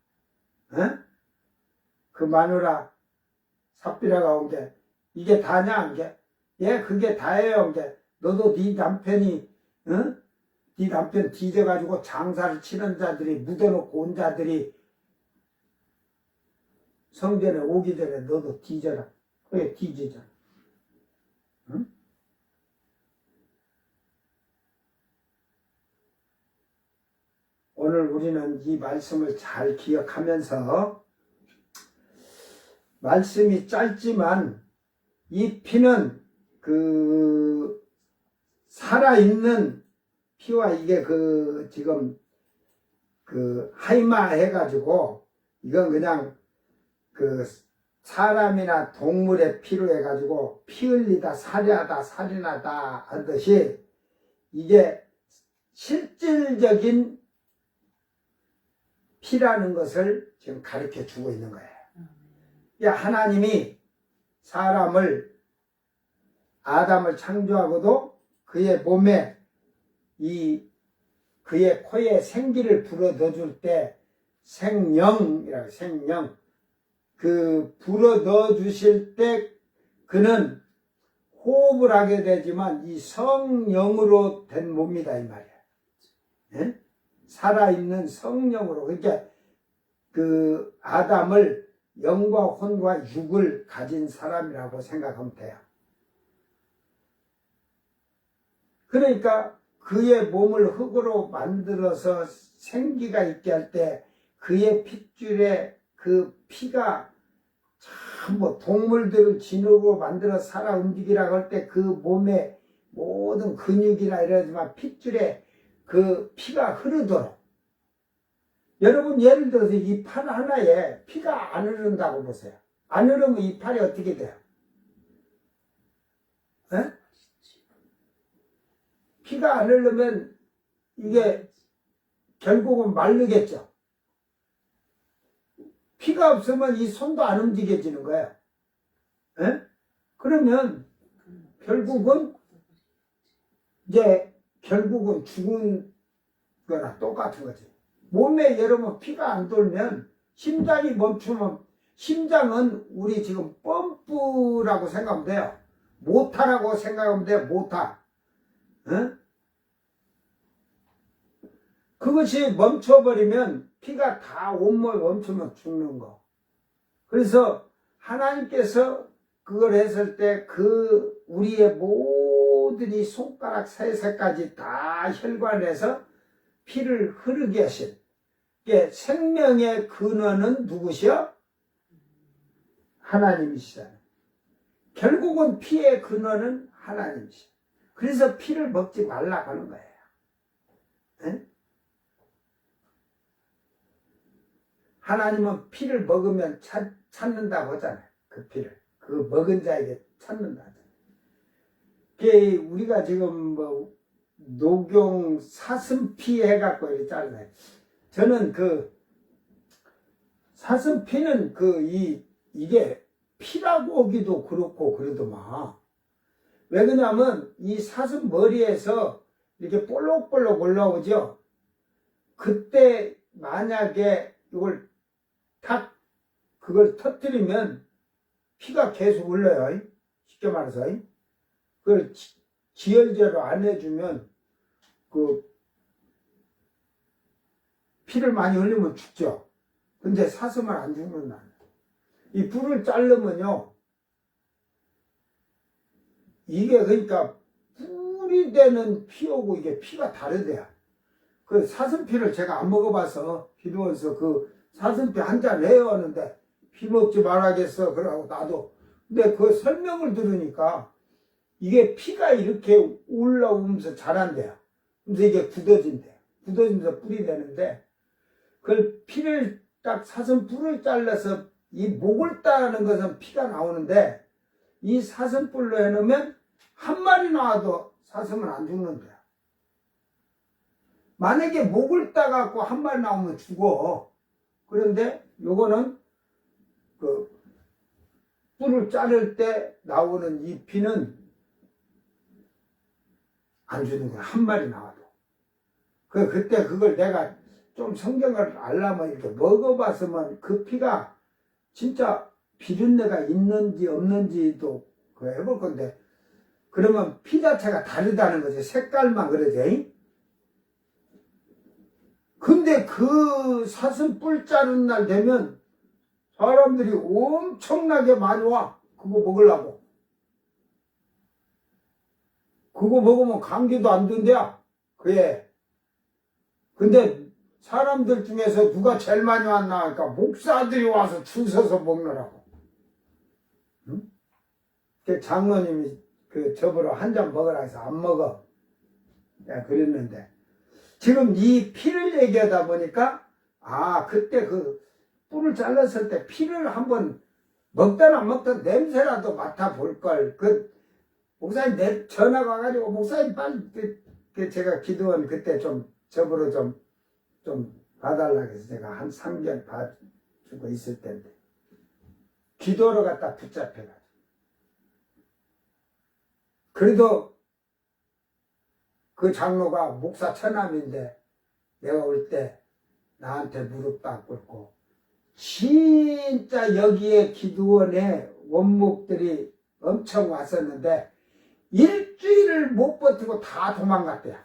어? 그 마누라 삽비라가 온 게 이게 다냐 한 게? 예, 그게 다예요. 한 게 너도 네 남편이 네 남편 뒤져가지고 장사를 치는 자들이 묻어놓고 온 자들이 성전에 오기 전에 너도 뒤져라. 그게 뒤지자. 응? 오늘 우리는 이 말씀을 잘 기억하면서 말씀이 짧지만 이 피는 그 살아있는 피와 이게 그 지금 그 하이마 해가지고 이건 그냥 그 사람이나 동물의 피로 해가지고 피 흘리다 살해하다 살인하다 하듯이 이게 실질적인 피라는 것을 지금 가르쳐 주고 있는 거예요. 야, 하나님이 사람을 아담을 창조하고도 그의 몸에 그의 코에 생기를 불어넣어 줄 때 생명이라고 생명 그 불어넣어 주실 때 그는 호흡을 하게 되지만 이 성령으로 된 몸이다 이 말이야. 예? 살아있는 성령으로. 그러니까 그 아담을 영과 혼과 육을 가진 사람이라고 생각하면 돼요. 그러니까 그의 몸을 흙으로 만들어서 생기가 있게 할 때 그의 핏줄에 그 피가 참 뭐 동물들을 진흙으로 만들어 살아 움직이라고 할 때 그 몸의 모든 근육이나 이러지만 핏줄에 그 피가 흐르도록. 여러분 예를 들어서 이 팔 하나에 피가 안 흐른다고 보세요. 안 흐르면 이 팔이 어떻게 돼요? 에? 피가 안 흐르면 이게 결국은 마르겠죠. 피가 없으면 이 손도 안 움직여지는 거예요. 에? 그러면 결국은 죽은 거나 똑같은 거지. 몸에 여러분 피가 안 돌면 심장이 멈추면 심장은 우리 지금 펌프라고 생각하면 돼요. 모타라고 생각하면 돼요. 모타. 어? 그것이 멈춰버리면 피가 다 온몸에 멈추면 죽는 거. 그래서 하나님께서 그걸 했을 때 그 우리의 모든 이 손가락 세세까지 다 혈관에서 피를 흐르게 하신 생명의 근원은 누구시여? 하나님이시잖아요. 결국은 피의 근원은 하나님이시죠. 그래서 피를 먹지 말라고 하는 거예요. 네? 하나님은 피를 먹으면 찾는다고 하잖아요. 그 피를. 그 먹은 자에게 찾는다 하잖아요. 우리가 지금 뭐 녹용 사슴피 해갖고 이렇게 잘라요. 저는 그 사슴피는 이게 피라고 하기도 그렇고 그러더만. 왜 그러냐면 이 사슴 머리에서 이렇게 볼록볼록 올라오죠. 그때 만약에 이걸 그걸 터뜨리면 피가 계속 흘러요. 쉽게 말해서. 그걸 지혈제로 안 해주면 그 피를 많이 흘리면 죽죠. 근데 사슴은 안 죽는다. 이 불을 자르면요. 이게 그러니까 뿔이 되는 피하고 이게 피가 다르대요. 그 사슴피를 제가 안 먹어봐서 비누원서 그 사슴피 한 잔 해요 하는데 피 먹지 말아야겠어 그러고 나도. 근데 그 설명을 들으니까 이게 피가 이렇게 올라오면서 자란대요. 그래서 이게 굳어진대요. 굳어지면서 뿔이 되는데 그걸 피를 딱 사슴 뿔을 잘라서 이 목을 따는 것은 피가 나오는데 이 사슴 뿔로 해놓으면 한 마리 나와도 사슴은 안 죽는데요. 만약에 목을 따갖고 한 마리 나오면 죽어. 그런데 요거는 그 뿔을 자를 때 나오는 이 피는 안 주는 거야. 한 마리 나와도. 그때 그걸 내가 좀 성경을 알려면 이렇게 먹어봤으면 그 피가 진짜 비린내가 있는지 없는지도 그 해볼 건데, 그러면 피 자체가 다르다는 거지. 색깔만 그러지. 근데 그 사슴 뿔 자른 날 되면 사람들이 엄청나게 많이 와. 그거 먹으려고. 그거 먹으면 감기도 안 든대야. 그에. 근데 사람들 중에서 누가 제일 많이 왔나 하니까 목사들이 와서 줄 서서 먹느라고. 응? 그 장로님이 저보러 한 잔 먹으라 해서 안 먹어. 내가 그랬는데. 지금 이 피를 얘기하다 보니까, 그때 그 뿔을 잘랐을 때 피를 한번 먹든 안 먹든 냄새라도 맡아볼 걸. 목사님 전화가 와가지고, 목사님 빨리, 제가 기도원 그때 좀, 저보러 좀 봐달라고 해서 제가 한 3개월 봐주고 있을 텐데. 기도로 갖다 붙잡혀가지고. 그래도 그 장로가 목사 처남인데 내가 올 때 나한테 무릎 딱 꿇고 진짜 여기에 기도원에 원목들이 엄청 왔었는데 일주일을 못 버티고 다 도망갔대요.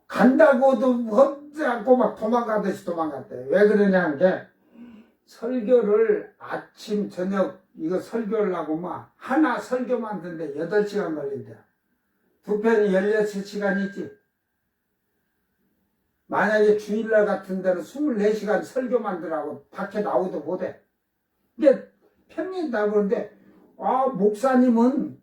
간다고도 헛지 않고 막 도망가듯이 도망갔대요. 왜 그러냐는 게 설교를 아침 저녁 이거 설교를 하고 막 하나 설교만 듣는데 8시간 걸린대요. 두 편이 16시간이지. 만약에 주일날 같은 데는 24시간 설교만 들하고 밖에 나오도 못해. 근데 평일에 나오는데 목사님은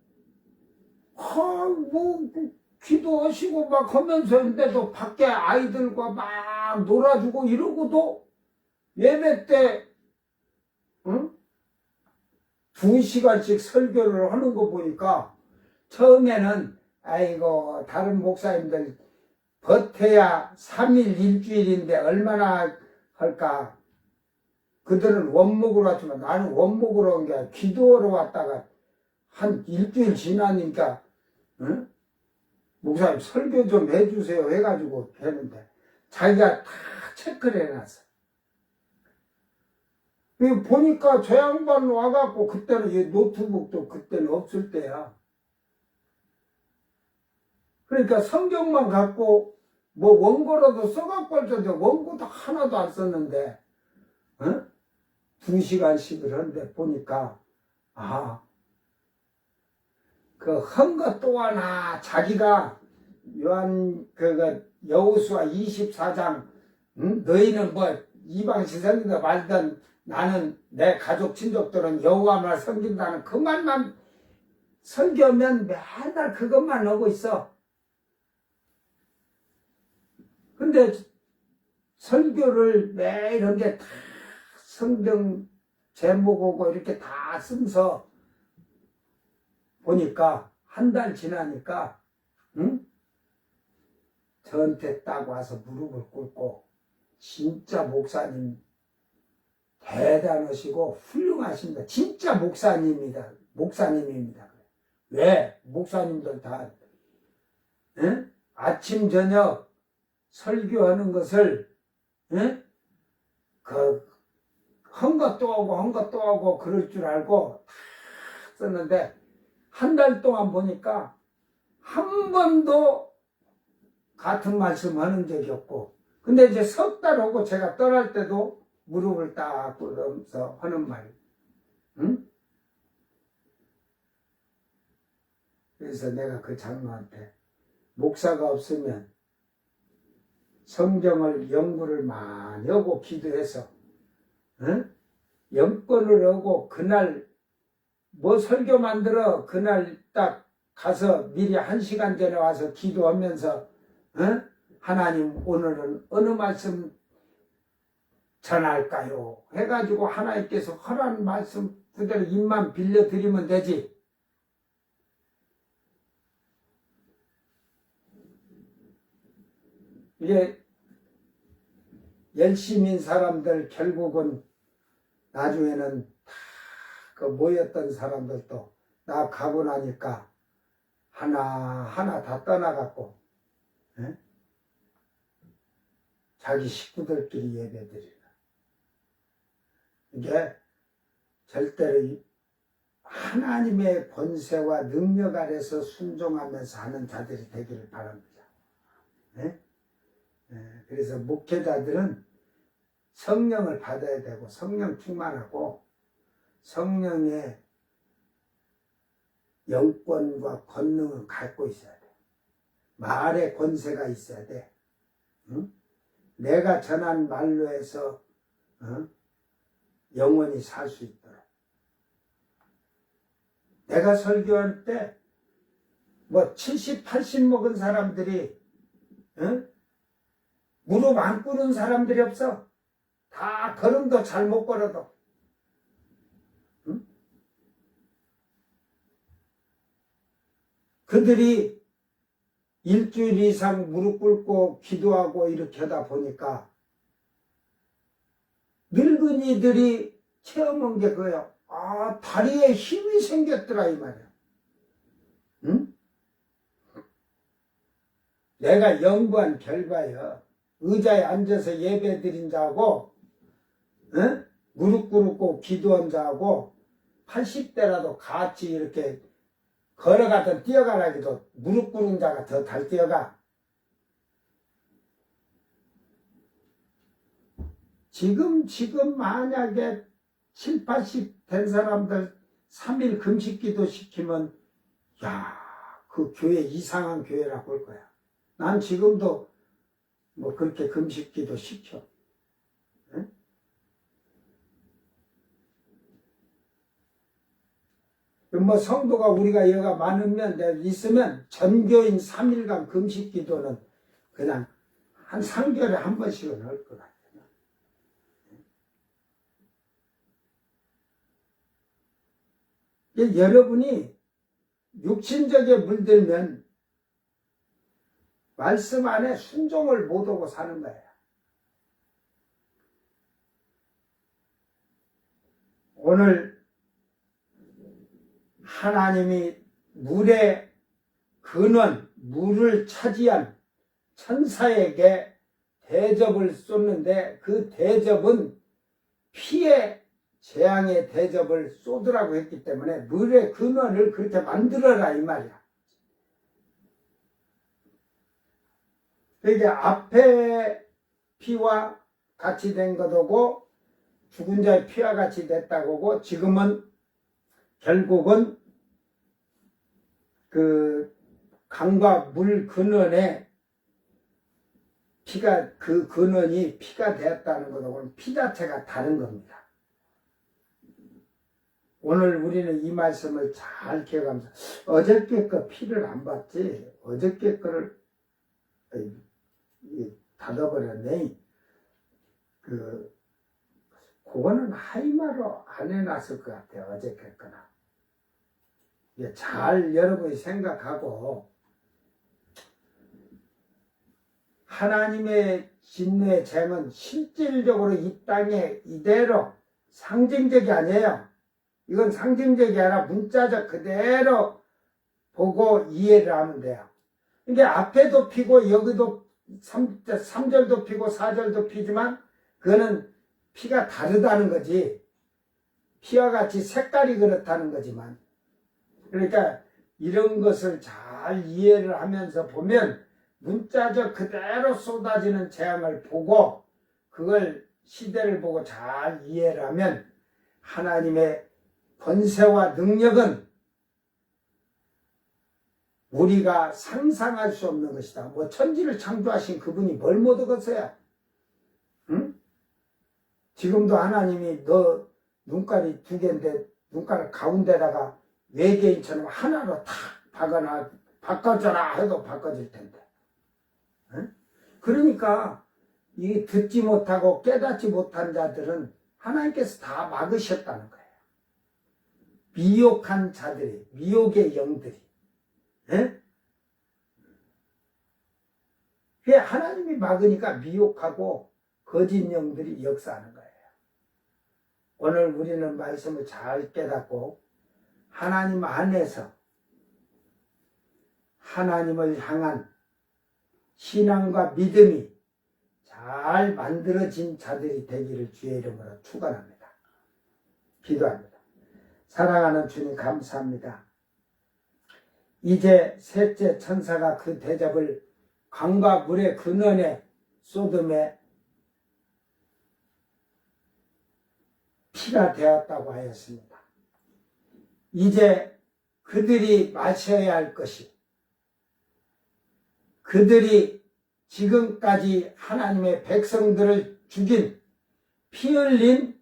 기도하시고 막 하면서인데도 밖에 아이들과 막 놀아주고 이러고도 예배 때 2시간씩 설교를 하는 거 보니까 처음에는 아이고 다른 목사님들 버텨야 3일 일주일인데 얼마나 할까. 그들은 원목으로 왔지만 나는 원목으로 온 게 아니라 기도하러 왔다가 한 일주일 지나니까 목사님 설교 좀 해주세요 해가지고 했는데 자기가 다 체크를 해놨어. 보니까 저 양반 와갖고 그때는 이 노트북도 그때는 없을 때야. 그러니까 성경만 갖고 뭐 원고라도 써갖고 할 텐데 원고도 하나도 안 썼는데 2시간씩을 하는데 보니까 그 한 것 또 하나 자기가 여호수아 24장 너희는 뭐 이방신 섬긴다 말든 나는 내 가족 친족들은 여호와만 섬긴다는 그 말만 설교하면 맨날 그것만 하고 있어. 근데 설교를 매일 이렇게 다 성경 제목하고 이렇게 다 쓰면서 보니까 한 달 지나니까 저한테 딱 와서 무릎을 꿇고 진짜 목사님 대단하시고 훌륭하십니다. 진짜 목사님입니다. 왜? 목사님들 다 아침 저녁 설교하는 것을 한 것도 하고 그럴 줄 알고 다 썼는데 한 달 동안 보니까 한 번도 같은 말씀 하는 적이 없고, 근데 이제 석 달 하고 제가 떠날 때도 무릎을 딱 꿇으면서 하는 말. 그래서 내가 그 장로한테 목사가 없으면 성경을 연구를 많이 하고 기도해서 연권을 하고 그날 뭐 설교 만들어 그날 딱 가서 미리 1시간 전에 와서 기도하면서 하나님 오늘은 어느 말씀 전할까요? 해가지고 하나님께서 허락한 말씀 그대로 입만 빌려드리면 되지. 이게 열심인 사람들 결국은 나중에는 다 그 모였던 사람들도 나 가고 나니까 하나하나 다 떠나갖고 예? 자기 식구들끼리 예배드리는 이게 절대로 하나님의 권세와 능력 아래서 순종하면서 하는 자들이 되기를 바랍니다. 예? 예, 그래서 목회자들은 성령을 받아야 되고 성령 충만하고 성령의 영권과 권능을 갖고 있어야 돼. 말의 권세가 있어야 돼. 응? 내가 전한 말로 해서 영원히 살 수 있도록. 내가 설교할 때 뭐 70, 80 먹은 사람들이 무릎 안 꿇은 사람들이 없어. 다 걸음도 잘 못 걸어도. 응? 그들이 일주일 이상 무릎 꿇고 기도하고 이렇게 하다 보니까 늙은이들이 체험한 게 그거야. 아, 다리에 힘이 생겼더라 이 말이야. 응? 내가 연구한 결과야. 의자에 앉아서 예배 드린 자하고 무릎 꿇고 기도한 자하고 80대라도 같이 이렇게 걸어가든 뛰어가라기도 무릎 꿇은 자가 더 잘 뛰어가. 지금 만약에 7, 80 된 사람들 3일 금식기도 시키면 야, 그 교회 이상한 교회라고 볼 거야. 난 지금도 뭐 그렇게 금식기도 시켜. 응? 뭐 성도가 우리가 여가 많으면 있으면 전교인 3일간 금식기도는 그냥 한 3개월에 한 번씩은 할 것 같아요. 여러분이 육신적에 물들면 말씀 안에 순종을 못하고 사는 거예요. 오늘 하나님이 물의 근원, 물을 차지한 천사에게 대접을 쏟는데 그 대접은 피의 재앙의 대접을 쏟으라고 했기 때문에 물의 근원을 그렇게 만들어라 이 말이야. 그러니까 앞에 피와 같이 된 것이고 죽은 자의 피와 같이 됐다고 하고 지금은 결국은 그 강과 물 근원에 피가 그 근원이 피가 되었다는 것하고는 피 자체가 다른 겁니다. 오늘 우리는 이 말씀을 잘 기억하면서 어저께 거 피를 안 봤지 어저께 거를 닫아버렸네. 그거는 하이마로 안 해놨을 것 같아요. 어저께 거나. 잘 여러분이 생각하고 하나님의 진노의 쟁은 실질적으로 이 땅에 이대로 상징적이 아니에요. 이건 상징적이 아니라 문자적 그대로 보고 이해를 하면 돼요. 이게 앞에도 피고 여기도 3절도 피고 4절도 피지만 그거는 피가 다르다는 거지. 피와 같이 색깔이 그렇다는 거지만 그러니까 이런 것을 잘 이해를 하면서 보면 문자적 그대로 쏟아지는 재앙을 보고 그걸 시대를 보고 잘 이해를 하면 하나님의 권세와 능력은 우리가 상상할 수 없는 것이다. 뭐 천지를 창조하신 그분이 뭘 못 얻었어요? 응? 지금도 하나님이 너 눈깔이 2개인데 눈깔 가운데다가 외계인처럼 하나로 탁 바꿔줘라 해도 바꿔질 텐데. 응? 그러니까 이 듣지 못하고 깨닫지 못한 자들은 하나님께서 다 막으셨다는 거예요. 미혹한 자들이, 미혹의 영들이. 예? 그게 하나님이 막으니까 미혹하고 거짓 영들이 역사하는 거예요. 오늘 우리는 말씀을 잘 깨닫고 하나님 안에서 하나님을 향한 신앙과 믿음이 잘 만들어진 자들이 되기를 주의 이름으로 축원합니다. 기도합니다. 사랑하는 주님 감사합니다. 이제 셋째 천사가 그 대접을 강과 물의 근원에 소돔에 피가 되었다고 하였습니다. 이제 그들이 마셔야 할 것이, 그들이 지금까지 하나님의 백성들을 죽인 피 흘린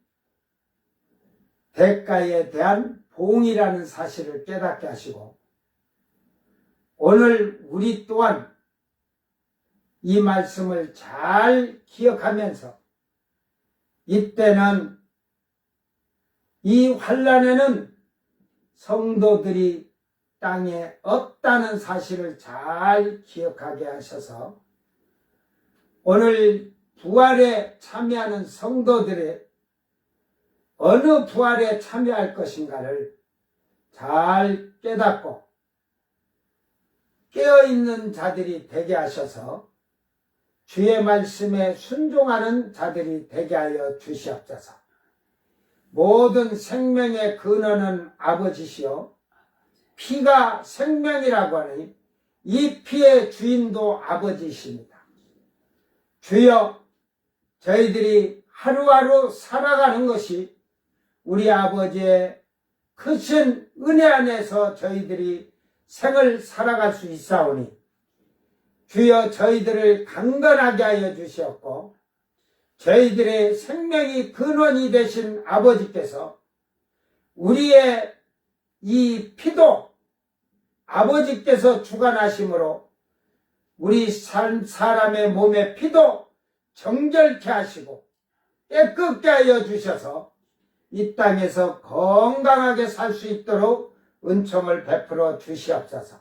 대가에 대한 보응이라는 사실을 깨닫게 하시고, 오늘 우리 또한 이 말씀을 잘 기억하면서 이때는 이 환난에는 성도들이 땅에 없다는 사실을 잘 기억하게 하셔서 오늘 부활에 참여하는 성도들의 어느 부활에 참여할 것인가를 잘 깨닫고 깨어있는 자들이 되게 하셔서 주의 말씀에 순종하는 자들이 되게 하여 주시옵소서. 모든 생명의 근원은 아버지시요 피가 생명이라고 하니 이 피의 주인도 아버지십니다. 주여, 저희들이 하루하루 살아가는 것이 우리 아버지의 크신 은혜 안에서 저희들이 생을 살아갈 수 있사오니 주여, 저희들을 강건하게 하여 주시옵고 저희들의 생명이 근원이 되신 아버지께서 우리의 이 피도 아버지께서 주관하심으로 우리 사람의 몸의 피도 정결케 하시고 깨끗게 하여 주셔서 이 땅에서 건강하게 살 수 있도록 은총을 베풀어 주시옵소서.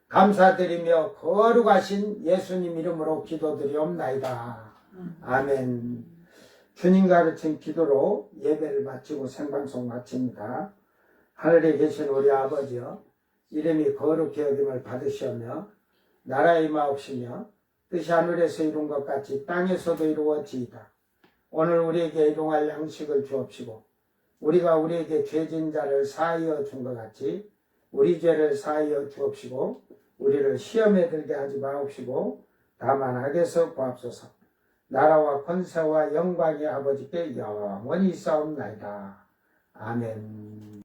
감사드리며 거룩하신 예수님 이름으로 기도드리옵나이다. 아멘. 주님 가르친 기도로 예배를 마치고 생방송 마칩니다. 하늘에 계신 우리 아버지여, 이름이 거룩히 여김을 받으시오며 나라의 마옵시며 뜻이 하늘에서 이룬 것 같이 땅에서도 이루어지이다. 오늘 우리에게 일용할 양식을 주옵시고 우리가 우리에게 죄진 자를 사하여 준 것 같이 우리 죄를 사하여 주옵시고 우리를 시험에 들게 하지 마옵시고 다만 악에서 구하옵소서. 나라와 권세와 영광이 아버지께 영원히 있사옵나이다. 아멘.